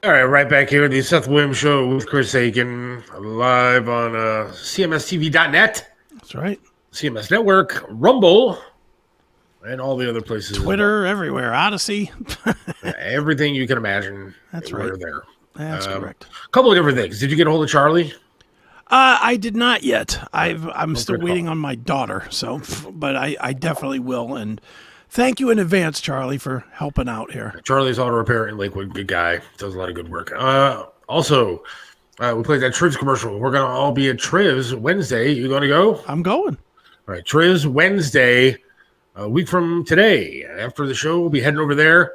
All right, right back here, the Seth Williams Show with Chris Aiken, live on CMSTV.net. That's right. CMS Network, Rumble, and all the other places. Twitter, everywhere, Odyssey. Everything you can imagine. That's we're right. there. That's correct. A couple of different things. Did you get a hold of Charlie? I did not yet. I'm still waiting on my daughter. So, but I definitely will. And thank you in advance, Charlie, for helping out here. Charlie's auto repair in Lakewood, good guy, does a lot of good work. Also, we played that Trivs commercial. We're gonna all be at Trivs Wednesday. You gonna go? I'm going. All right, Trivs Wednesday, a week from today. After the show, we'll be heading over there.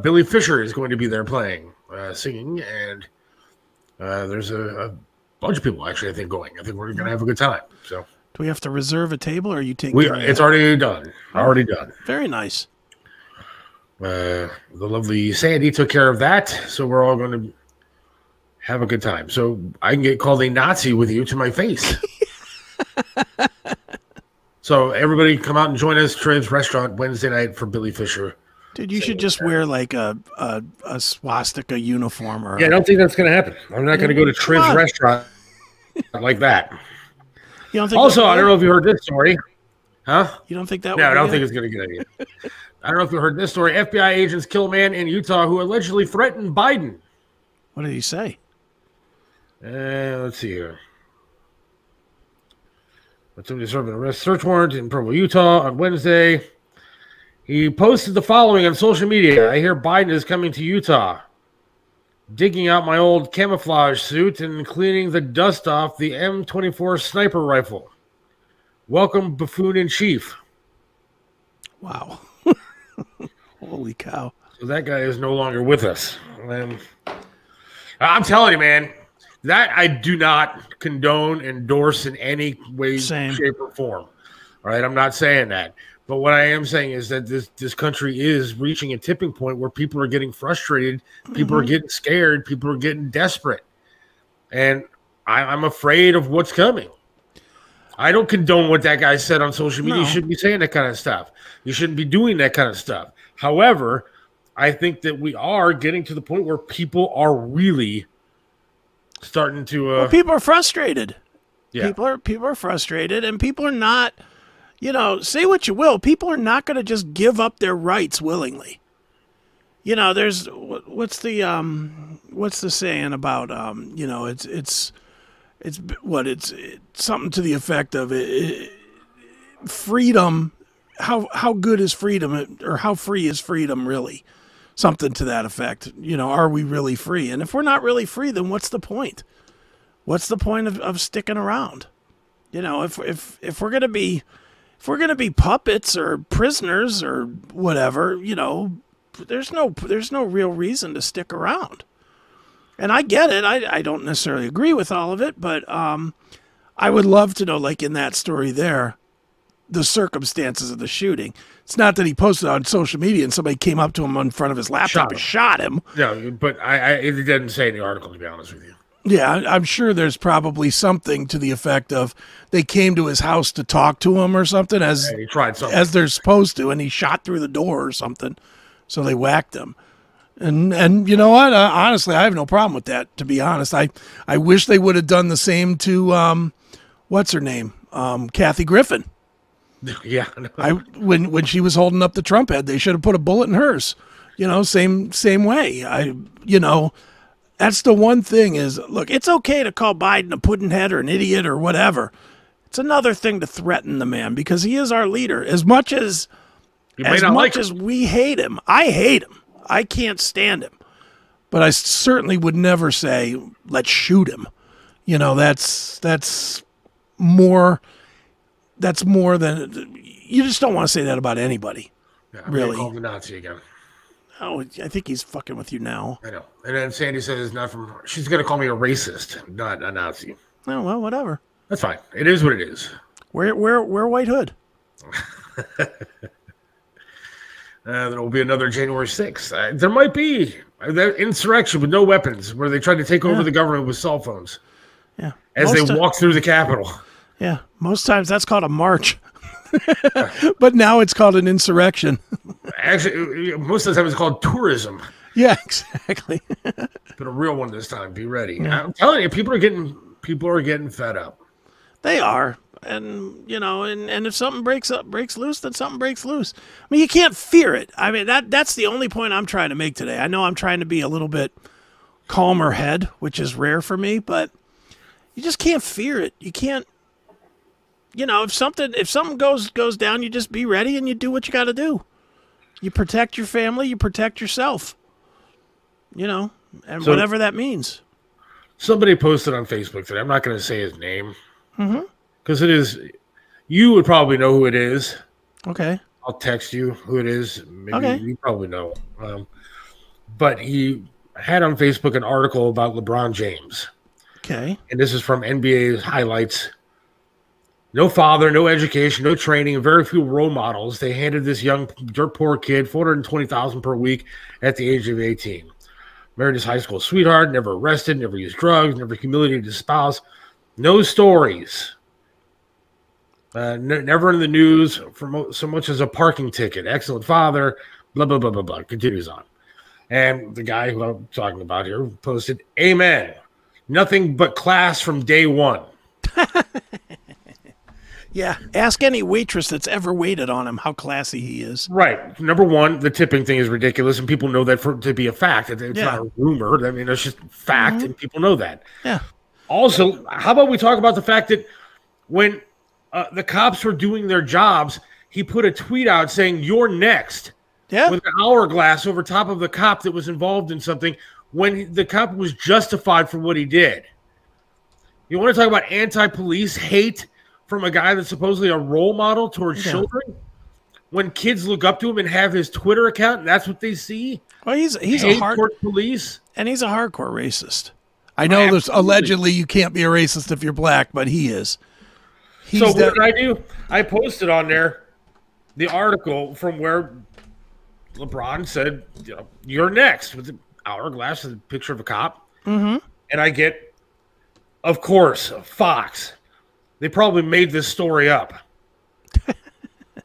Billy Fisher is going to be there playing, singing, and there's a bunch of people actually, I think, going. I think we're going to have a good time. So, do we have to reserve a table, or are you taking? It's already done. Already done. Very nice. The lovely Sandy took care of that, so we're all going to have a good time. So I can get called a Nazi with you to my face. So everybody, come out and join us, Trivs Restaurant Wednesday night for Billy Fisher. Dude, you should just wear like a swastika uniform. Or yeah, I don't think that's going to happen. I'm not going to go to Trivs Restaurant like that. You don't think also, I don't know if you heard this story. Huh? You don't think that? No, I don't think it's going to get any. I don't know if you heard this story. FBI agents kill a man in Utah who allegedly threatened Biden. What did he say? Let's see here. Somebody served an arrest search warrant in Provo, Utah on Wednesday. He posted the following on social media. I hear Biden is coming to Utah. Digging out my old camouflage suit and cleaning the dust off the M24 sniper rifle. Welcome, buffoon in chief. Wow. Holy cow. So that guy is no longer with us. I'm telling you, man, that I do not condone, endorse in any way, shape, or form. All right, I'm not saying that. But what I am saying is that this country is reaching a tipping point where people are getting frustrated, people are getting scared, people are getting desperate. And I'm afraid of what's coming. I don't condone what that guy said on social media. You shouldn't be saying that kind of stuff. You shouldn't be doing that kind of stuff. However, I think that we are getting to the point where people are really starting to well, people are frustrated. Yeah. People are frustrated, and people are not, you know, say what you will, people are not going to just give up their rights willingly. You know, there's what's the saying about you know, it's something to the effect of freedom. How good is freedom, or how free is freedom really? Something to that effect. You know, are we really free? And if we're not really free, then what's the point? What's the point of sticking around? You know, if we're gonna be puppets or prisoners or whatever, you know, there's no real reason to stick around. And I get it. I don't necessarily agree with all of it, but I would love to know, like in that story there, the circumstances of the shooting. It's not that he posted on social media and somebody came up to him in front of his laptop and shot him. No, but it didn't say in the article, to be honest with you. Yeah, I'm sure there's probably something to the effect of they came to his house to talk to him or something, as he tried something, as they're supposed to, and he shot through the door or something. So they whacked him. And you know what? Honestly, I have no problem with that, to be honest. I wish they would have done the same to what's her name? Kathy Griffin. Yeah. When she was holding up the Trump head, they should have put a bullet in hers. You know, same way. You know, that's the one thing is, look, it's okay to call Biden a puddinhead or an idiot or whatever. It's another thing to threaten the man, because he is our leader. As much as we hate him, I hate him. I can't stand him. But I certainly would never say, let's shoot him. You know, that's more than, you just don't want to say that about anybody. Yeah, really. Call the Nazi again. Oh, I think he's fucking with you now. I know. And then Sandy said it's not from her. She's going to call me a racist, not a Nazi. Oh, well, whatever. That's fine. It is what it is. Wear white hood. There will be another January 6th. There might be that insurrection with no weapons where they tried to take over the government with cell phones. Yeah. As they walk through the Capitol. Yeah. Most times that's called a march. But now it's called an insurrection. Actually, most of the time it's called tourism. Yeah, exactly. But a real one this time. Be ready. Yeah. I'm telling you, people are getting fed up. They are. And, you know, and if something breaks loose, then something breaks loose. I mean, you can't fear it. I mean, that's the only point I'm trying to make today. I know I'm trying to be a little bit calmer head, which is rare for me, but you just can't fear it. You can't, you know, if something goes down, you just be ready and you do what you got to do. You protect your family, you protect yourself, you know, and so, whatever that means. Somebody posted on Facebook today. I'm not going to say his name. Because it is, you would probably know who it is. Okay. I'll text you who it is. Maybe okay. You probably know. But he had on Facebook an article about LeBron James. Okay. And this is from NBA highlights. No father, no education, no training, very few role models. They handed this young dirt poor kid $420,000 per week at the age of 18. Married his high school sweetheart, never arrested, never used drugs, never humiliated his spouse. No stories. Never in the news for so much as a parking ticket. Excellent father, blah, blah, blah, blah, blah. Continues on. And the guy who I'm talking about here posted, amen. Nothing but class from day one. Yeah, ask any waitress that's ever waited on him how classy he is. Right. Number one, the tipping thing is ridiculous, and people know that to be a fact. It's not a rumor. I mean, it's just fact, and people know that. Yeah. Also, how about we talk about the fact that when the cops were doing their jobs, he put a tweet out saying, "You're next," with an hourglass over top of the cop that was involved in something when the cop was justified for what he did. You want to talk about anti-police hate from a guy that's supposedly a role model towards children? When kids look up to him and have his Twitter account, and that's what they see? Well, he's a hardcore police. And he's a hardcore racist. I know there's allegedly you can't be a racist if you're black, but he is. So what did I do? I posted on there the article from where LeBron said, you know, "You're next," with the hourglass and a picture of a cop. And I get, of course, Fox. They probably made this story up.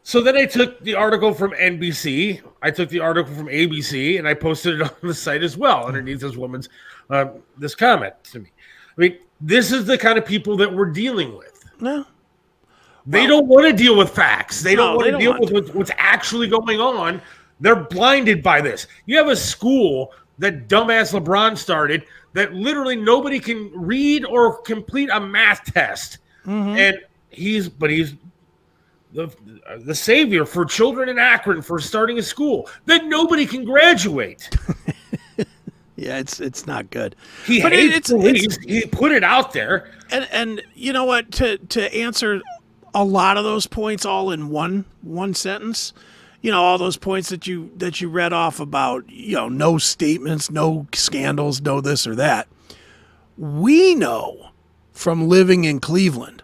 So then I took the article from NBC, I took the article from ABC, and I posted it on the site as well underneath this woman's this comment to me. I mean, this is the kind of people that we're dealing with. No. They don't want to deal with facts. They don't want to deal with what's actually going on. They're blinded by this. You have a school that dumbass LeBron started that literally nobody can read or complete a math test. And he's the savior for children in Akron for starting a school that nobody can graduate. Yeah, it's not good. He hates police. He put it out there. And you know what? To answer a lot of those points all in one sentence, you know, all those points that you read off about, you know, no statements, no scandals, no this or that. We know from living in Cleveland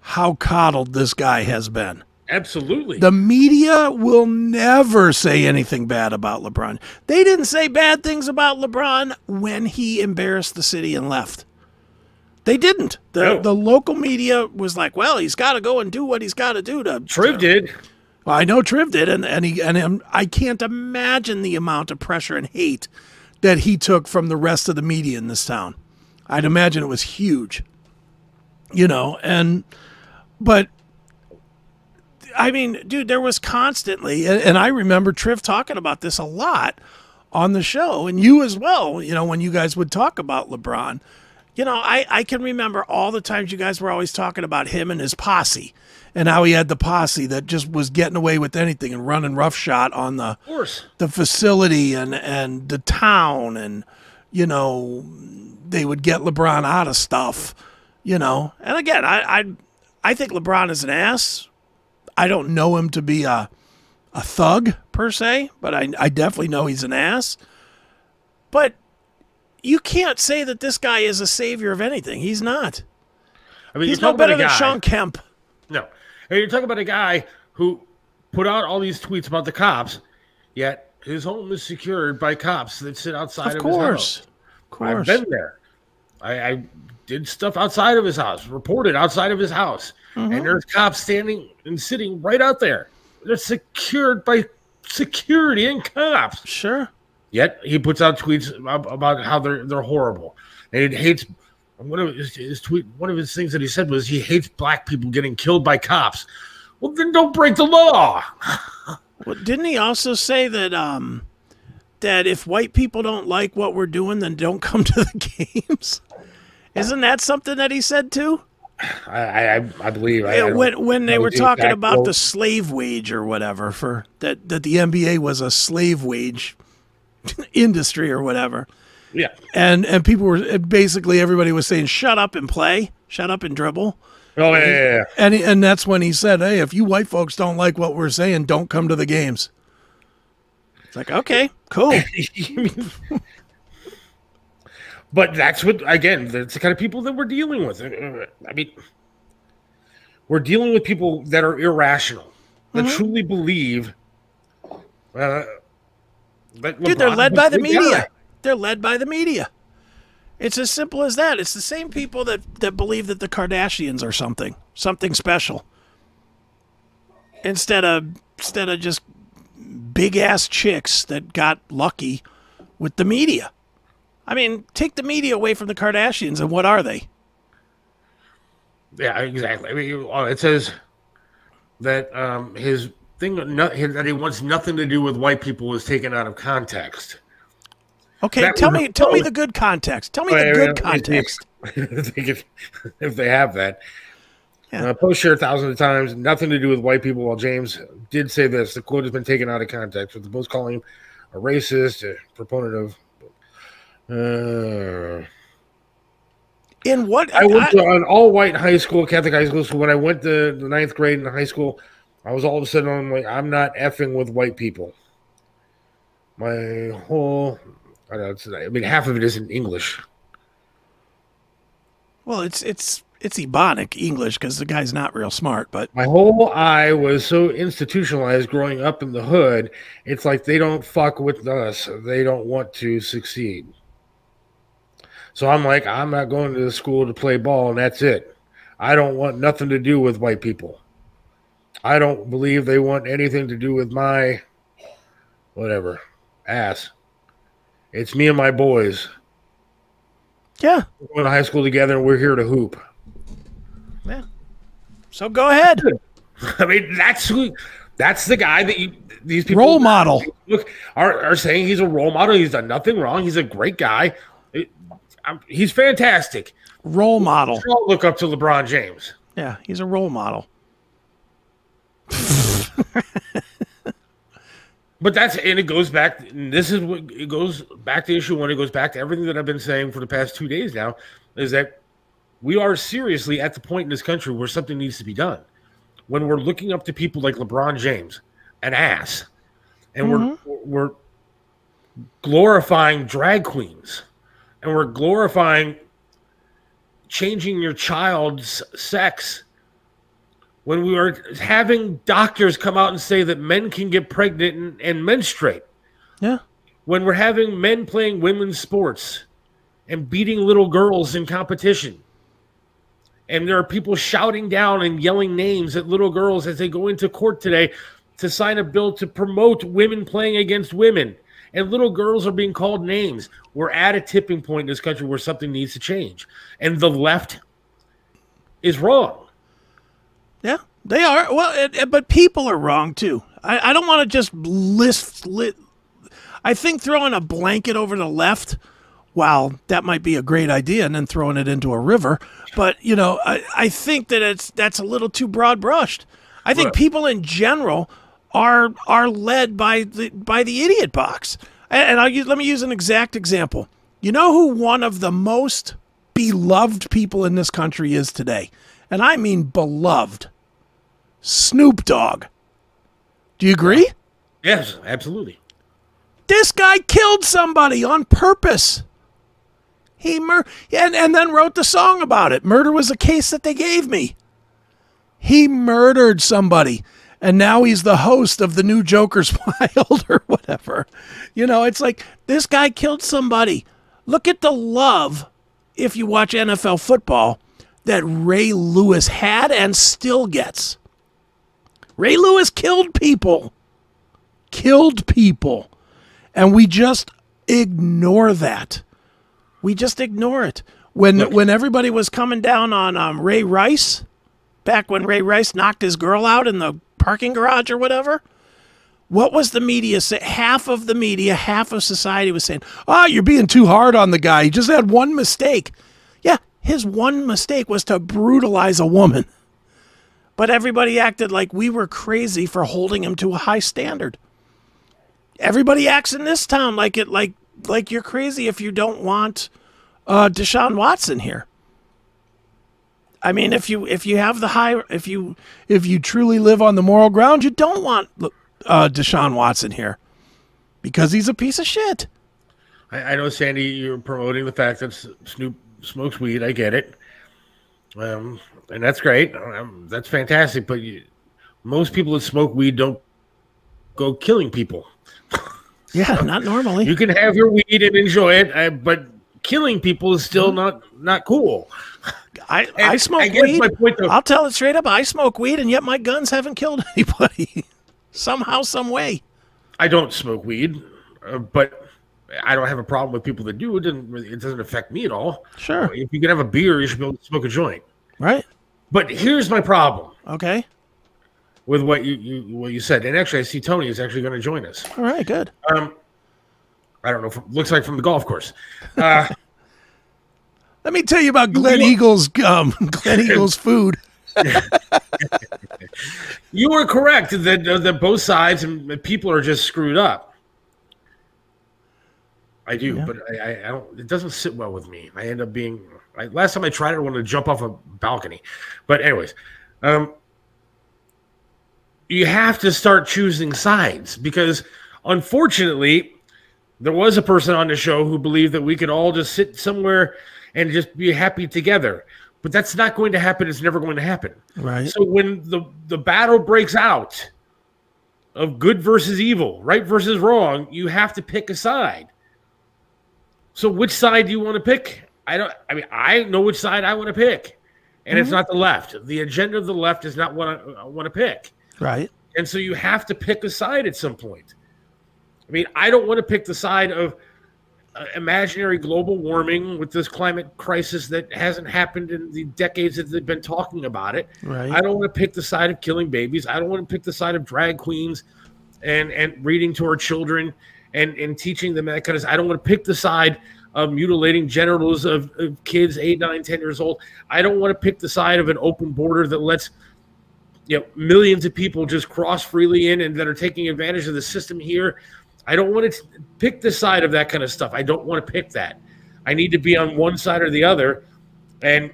how coddled this guy has been. Absolutely. The media will never say anything bad about LeBron. They didn't say bad things about LeBron when he embarrassed the city and left. They didn't. The local media was like, well, he's got to go and do what he's got to do. Triv did. Well, I know Triv did, and I can't imagine the amount of pressure and hate that he took from the rest of the media in this town. I'd imagine it was huge, you know, but I mean, dude, there was constantly, and I remember Triv talking about this a lot on the show, and you as well, you know, when you guys would talk about LeBron, you know, I can remember all the times you guys were always talking about him and his posse and how he had the posse that just was getting away with anything and running roughshod on the facility and the town, and, you know, they would get LeBron out of stuff, you know. And again, I think LeBron is an ass. I don't know him to be a thug per se, but I definitely know he's an ass. But you can't say that this guy is a savior of anything. He's not. I mean, he's no better than Sean Kemp. No. And you're talking about a guy who put out all these tweets about the cops, yet his home is secured by cops that sit outside of his house. Of course. I've been there. I did stuff outside of his house, reported outside of his house, and there's cops standing and sitting right out there. They're secured by security and cops. Sure. Yet he puts out tweets about how they're horrible, and he hates. One of his things that he said was he hates black people getting killed by cops. Well, then don't break the law. Well, didn't he also say that that if white people don't like what we're doing, then don't come to the games? Isn't that something that he said too? I believe. When they were talking about the slave wage or whatever, for that the NBA was a slave wage industry or whatever. Yeah. And people were basically, everybody was saying, shut up and play, shut up and dribble. Oh, yeah. And that's when he said, hey, if you white folks don't like what we're saying, don't come to the games. It's like, okay, cool. But that's that's the kind of people that we're dealing with. I mean, we're dealing with people that are irrational, that truly believe. Dude, they're led by the media. They're led by the media. It's as simple as that. It's the same people that believe that the Kardashians are something special. Instead of just big ass chicks that got lucky with the media. I mean, take the media away from the Kardashians, and what are they? Yeah, exactly. I mean, it says that his thing that he wants nothing to do with white people was taken out of context. Okay, tell me the good context. Tell me the good context. If they have that. Yeah. Post shared thousands of times, nothing to do with white people, while James did say this. The quote has been taken out of context, with the post calling him a racist, a proponent of... In what? I went to an all-white high school, Catholic high school, so when I went to the 9th grade in high school, I was all of a sudden like, I'm not effing with white people. My whole... I mean, half of it isn't English. Well, it's Ebonic English because the guy's not real smart. But my whole eye was so institutionalized growing up in the hood. It's like they don't fuck with us. They don't want to succeed. So I'm like, I'm not going to the school to play ball, and that's it. I don't want nothing to do with white people. I don't believe they want anything to do with my whatever ass. It's me and my boys. Yeah. We're going to high school together, and we're here to hoop. Yeah. So go ahead. I mean, that's the guy that these people... Role model. Are saying he's a role model. He's done nothing wrong. He's a great guy. He's fantastic. Role model. Don't look up to LeBron James. Yeah, he's a role model. But it goes back. This is what it goes back to issue one. It goes back to everything that I've been saying for the past 2 days now, is that we are seriously at the point in this country where something needs to be done. When we're looking up to people like LeBron James, an ass, and we're glorifying drag queens, and we're glorifying changing your child's sex. When we are having doctors come out and say that men can get pregnant and menstruate. Yeah. When we're having men playing women's sports and beating little girls in competition. And there are people shouting down and yelling names at little girls as they go into court today to sign a bill to promote women playing against women. And little girls are being called names. We're at a tipping point in this country where something needs to change. And the left is wrong. Yeah, they are. Well, but people are wrong, too. I don't want to just list... I think throwing a blanket over the left, wow, that might be a great idea, and then throwing it into a river. But, you know, I think that that's a little too broad-brushed. I think people in general are led by the idiot box. And let me use an exact example. You know who one of the most beloved people in this country is today? And I mean beloved. Snoop Dogg. Do you agree? Yes, absolutely. This guy killed somebody on purpose. He and then wrote the song about it. Murder was a case that they gave me. He murdered somebody, and now he's the host of the new Joker's Wild or whatever. You know, it's like this guy killed somebody. Look at the love, if you watch NFL football, that Ray Lewis had and still gets. Ray Lewis killed people. And we just ignore that. We just ignore it. When everybody was coming down on Ray Rice, back when Ray Rice knocked his girl out in the parking garage or whatever, what was the media say? Half of the media, half of society was saying, "Oh, you're being too hard on the guy. He just had one mistake." Yeah, his one mistake was to brutalize a woman. But everybody acted like we were crazy for holding him to a high standard. Everybody acts in this town like you're crazy if you don't want Deshaun Watson here. I mean, if you have the high, if you truly live on the moral ground, you don't want Deshaun Watson here because he's a piece of shit. I know, Sandy, you're promoting the fact that Snoop smokes weed. I get it. And that's great. That's fantastic. But most people that smoke weed don't go killing people. Yeah, not normally. You can have your weed and enjoy it, but killing people is still not cool. I smoke weed. I'll tell it straight up. I smoke weed, and yet my guns haven't killed anybody. Somehow, some way. I don't smoke weed, but I don't have a problem with people that do. It doesn't affect me at all. Sure. If you can have a beer, you should be able to smoke a joint. Right. But here's my problem. Okay. With what you said, and actually, I see Tony is actually going to join us. All right, good. I don't know. Looks like from the golf course. Let me tell you about Glen Eagle's food. You were correct that both sides and people are just screwed up. I do, yeah. But I don't. It doesn't sit well with me. I end up being. Last time I tried it, I wanted to jump off a balcony. But anyways, you have to start choosing sides because, unfortunately, there was a person on the show who believed that we could all just sit somewhere and just be happy together. But that's not going to happen. It's never going to happen. Right. So when the battle breaks out of good versus evil, right versus wrong, you have to pick a side. So which side do you want to pick? I know which side I want to pick. And it's not the left. The agenda of the left is not what I want to pick. Right. And so you have to pick a side at some point. I mean, I don't want to pick the side of imaginary global warming with this climate crisis that hasn't happened in the decades that they've been talking about it. Right. I don't want to pick the side of killing babies. I don't want to pick the side of drag queens and reading to our children and teaching them that kind of. I don't want to pick the side of mutilating genitals of kids 8, 9, 10 years old. I don't want to pick the side of an open border that lets millions of people just cross freely in and that are taking advantage of the system here. I don't want to pick the side of that kind of stuff. I don't want to pick that. I need to be on one side or the other, and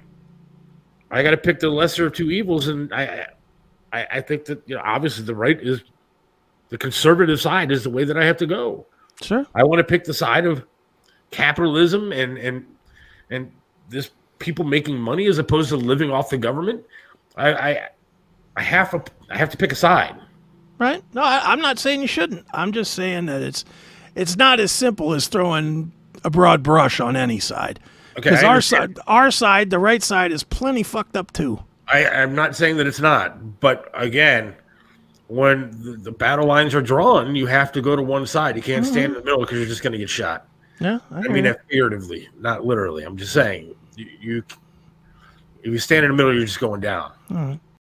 I got to pick the lesser of two evils. And I think that obviously the right is the conservative side is the way that I have to go. Sure. I want to pick the side of capitalism and this people making money as opposed to living off the government. I have to pick a side. Right? No, I'm not saying you shouldn't. I'm just saying that it's not as simple as throwing a broad brush on any side. Okay, because our side, the right side, is plenty fucked up too. I'm not saying that it's not, but again, when the battle lines are drawn, you have to go to one side. You can't stand in the middle because you're just going to get shot. Yeah, I mean that figuratively, not literally. I'm just saying, if you stand in the middle, you're just going down. All right.